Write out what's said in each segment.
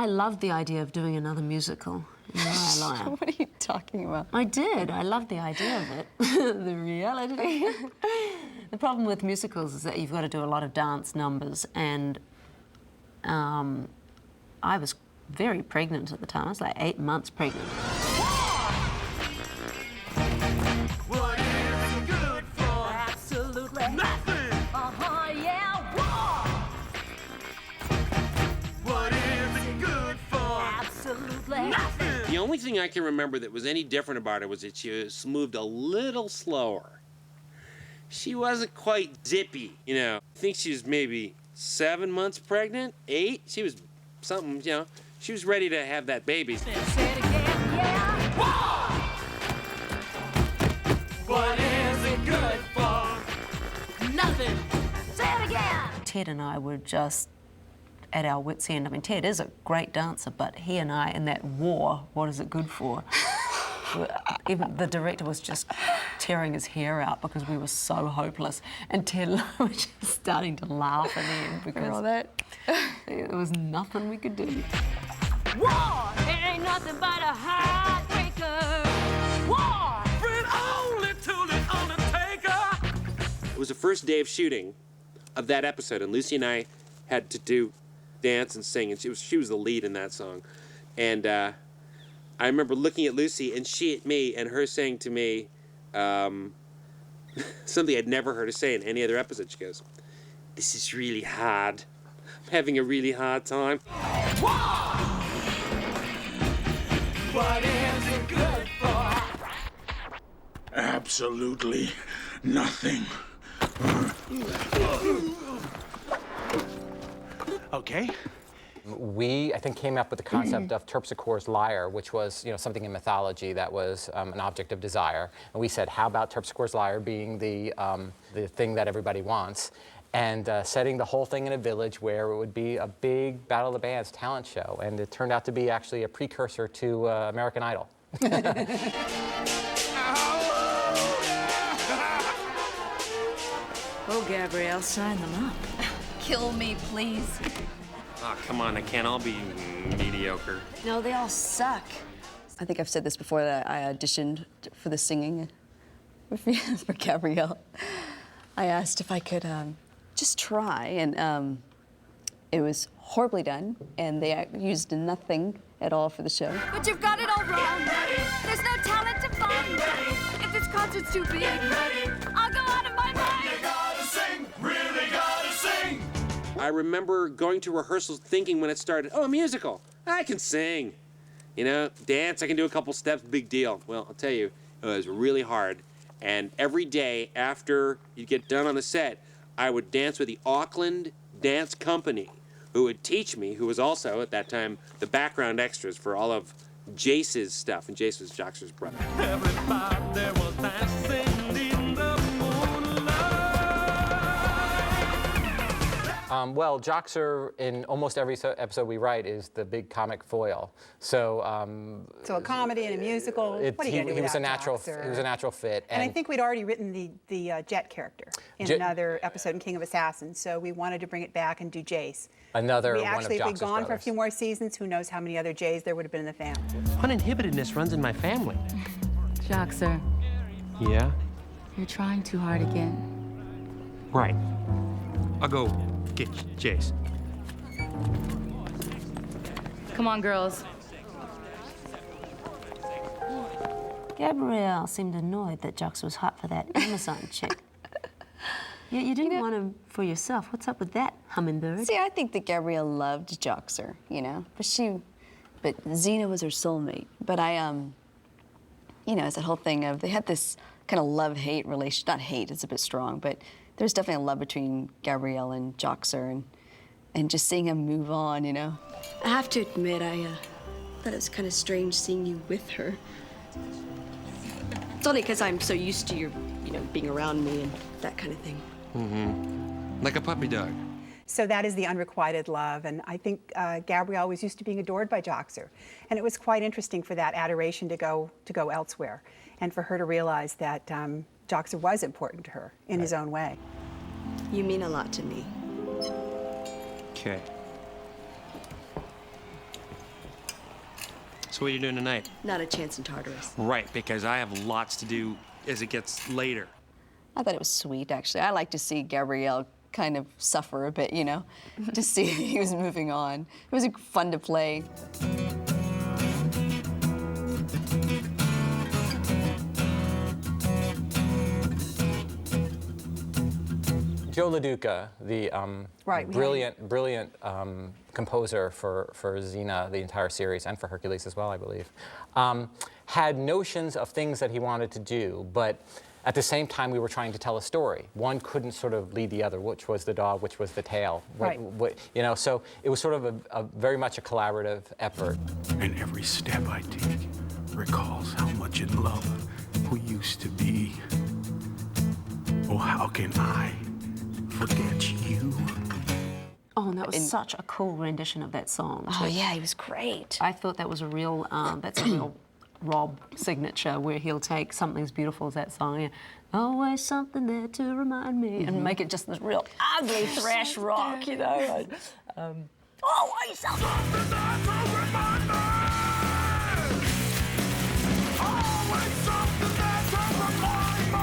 I loved the idea of doing another musical in Lyre. What are you talking about? I did. I loved the idea of it. The reality. The problem with musicals is that you've got to do a lot of dance numbers, and I was very pregnant at the time. I was like 8 months pregnant. What is it good for? Absolutely nothing. Yeah, war. What is it good for? Absolutely Nothing. The only thing I can remember that was any different about her was that she moved a little slower. She wasn't quite zippy, you know. I think she was maybe 7 months pregnant, 8. She was something, you know. She was ready to have that baby. Say it again, yeah. War. What is it good for? Nothing. Say it again. Ted and I were just at our wits' end. I mean, Ted is a great dancer, but he and I, in that war, what is it good for? Even the director was just tearing his hair out because we were so hopeless. And Ted and I were just starting to laugh in the end because there was nothing we could do. War. It ain't nothing but a heartbreaker. War. Friend only to the undertaker. It was the first day of shooting of that episode, and Lucy and I had to do dance and sing, and she was the lead in that song. And I remember looking at Lucy and she at me, and her saying to me something I'd never heard her say in any other episode. She goes, "This is really hard. I'm having a really hard time." What is it good for? Absolutely nothing. Okay. We, I think, came up with the concept of Terpsichore's lyre, which was, something in mythology that was an object of desire. And we said, how about Terpsichore's lyre being the thing that everybody wants, and setting the whole thing in a village where it would be a big Battle of the Bands talent show. And it turned out to be actually a precursor to American Idol. Oh, Gabrielle, sign them up. Kill me, please. Oh, come on, they can't all be mediocre. No, they all suck. I think I've said this before, that I auditioned for the singing for Gabrielle. I asked if I could just try, and it was horribly done, and they used nothing at all for the show. But you've got it all wrong. There's no talent to find. If this concert's too big, I'll go out of my mind. You gotta sing, really gotta sing. I remember going to rehearsals thinking when it started, oh, a musical, I can sing. You know, dance, I can do a couple steps, big deal. Well, I'll tell you, it was really hard. And every day after you get done on the set, I would dance with the Auckland Dance Company, who would teach me, who was also, at that time, the background extras for all of Jace's stuff. And Jace was Joxer's brother. Everybody was dancing in the moonlight. Well, Joxer, in almost every episode we write, is the big comic foil. So, So a comedy and a musical. What are you gonna do he was a without natural. Joxer? He was a natural fit. And I think we'd already written the Jet character in another episode in King of Assassins, so we wanted to bring it back and do Jace. Another We one of actually, if we'd Joxer's gone for a brothers. few more seasons, who knows how many other Jays there would have been in the family. Uninhibitedness runs in my family. Joxer, Yeah? you're trying too hard again. Right. I'll go get Jace. Come on, girls. Gabrielle seemed annoyed that Jox was hot for that Amazon chick. Yet you didn't want him for yourself. What's up with that, hummingbird? See, I think that Gabrielle loved Joxer, but Xena was her soulmate. But it's that whole thing of, they had this kind of love-hate relation. Not hate, it's a bit strong, but there's definitely a love between Gabrielle and Joxer, and just seeing him move on, I have to admit, I thought it was kind of strange seeing you with her. It's only because I'm so used to your, being around me and that kind of thing. Mm-hmm. Like a puppy dog. So that is the unrequited love, and I think Gabrielle was used to being adored by Joxer, and it was quite interesting for that adoration to go elsewhere, and for her to realize that Joxer was important to her in his own way. You mean a lot to me. Okay. So what are you doing tonight? Not a chance in Tartarus. Right, because I have lots to do as it gets later. I thought it was sweet, actually. I like to see Gabrielle kind of suffer a bit, you know, to see he was moving on. It was fun to play. Joe LaDuca, the brilliant composer for Xena, the entire series, and for Hercules as well, I believe, had notions of things that he wanted to do, but at the same time we were trying to tell a story. One couldn't sort of lead the other, which was the dog, which was the tail. You know, so it was sort of a very much a collaborative effort. And every step I take recalls how much in love we used to be. Oh, how can I forget you? Oh, and that was such a cool rendition of that song. Oh, yeah, he was great. I thought that was a real, that's a real Rob signature, where he'll take Something as Beautiful as that song, and always something there to remind me, and make it just this real ugly thrash rock, you know. Always something there to remind me. Always something there to remind me.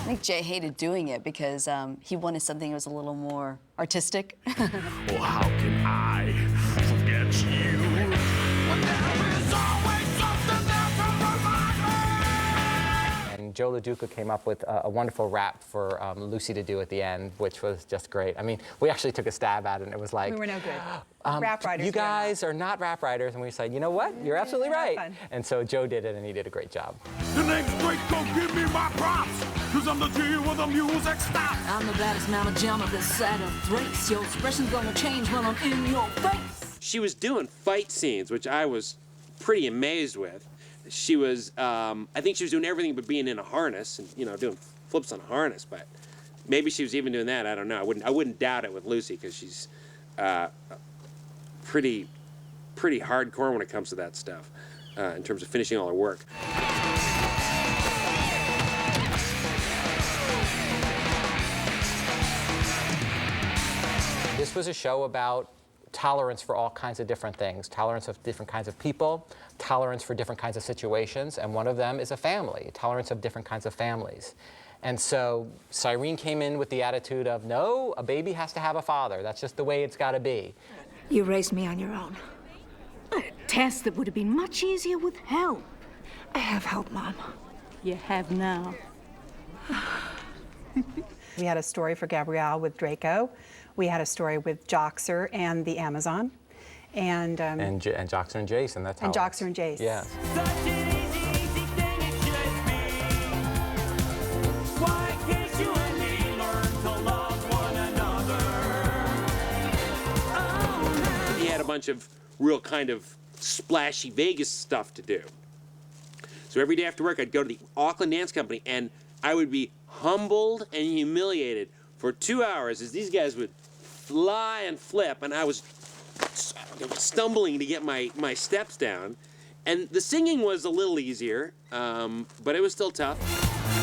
I think Jay hated doing it because he wanted something that was a little more artistic. Oh, how can I forget you? When there is always something there to remind me. And Joe LaDuca came up with a wonderful rap for Lucy to do at the end, which was just great. I mean, we actually took a stab at it, and it was like, We were no good. Rap writers. you guys are not rap writers, and we said, you know what? You're absolutely right. fun. And so Joe did it, and he did a great job. The next break, go give me my props, 'cause I'm the G where the music stops. I'm the baddest mama jam of this side of Thrace. Your expression's gonna change when I'm in your face. She was doing fight scenes, which I was pretty amazed with. She was, I think she was doing everything but being in a harness and, you know, doing flips on a harness, but maybe she was even doing that, I don't know. I wouldn't doubt it with Lucy, because she's pretty hardcore when it comes to that stuff, in terms of finishing all her work. This was a show about tolerance for all kinds of different things, tolerance of different kinds of people, tolerance for different kinds of situations, and one of them is a family, tolerance of different kinds of families. And so Cyrene came in with the attitude of, no, a baby has to have a father. That's just the way it's got to be. You raised me on your own. A test that would have been much easier with help. I have help, Mom. You have now. We had a story for Gabrielle with Draco. We had a story with Joxer and the Amazon. And Joxer and Jason, that's how and Joxer and Jace. Yeah. Such an easy thing it should be. Why can't you and me learn to love one another? Oh, He had a bunch of real kind of splashy Vegas stuff to do. So every day after work, I'd go to the Auckland Dance Company, and I would be humbled and humiliated for 2 hours as these guys would fly and flip, and I was stumbling to get my steps down. And the singing was a little easier, but it was still tough.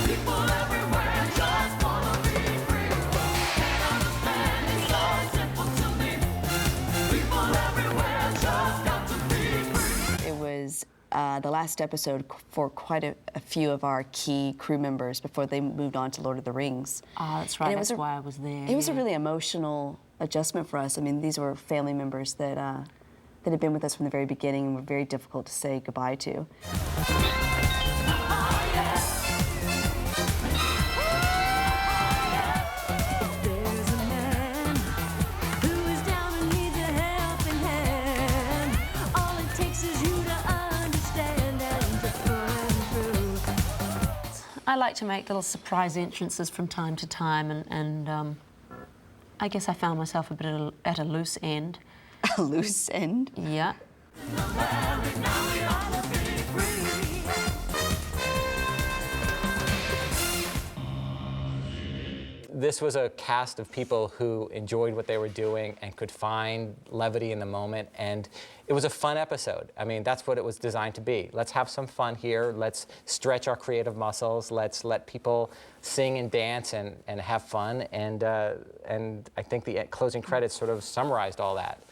people everywhere just wanna be free. Can't understand, it's so simple to me. People everywhere just got to be free. It was the last episode for quite a few of our key crew members before they moved on to Lord of the Rings. Oh, that's right. That's why I was there. It was a really emotional adjustment for us. I mean, these were family members that had been with us from the very beginning and were very difficult to say goodbye to. There's a man who is down and needs a helping hand. All it takes is you to understand and to pull him through. I like to make little surprise entrances from time to time, and I guess I found myself a bit at a loose end. A loose end? Yeah. This was a cast of people who enjoyed what they were doing and could find levity in the moment, and it was a fun episode. I mean, that's what it was designed to be. Let's have some fun here. Let's stretch our creative muscles. Let's let people sing and dance and have fun. And I think the closing credits sort of summarized all that.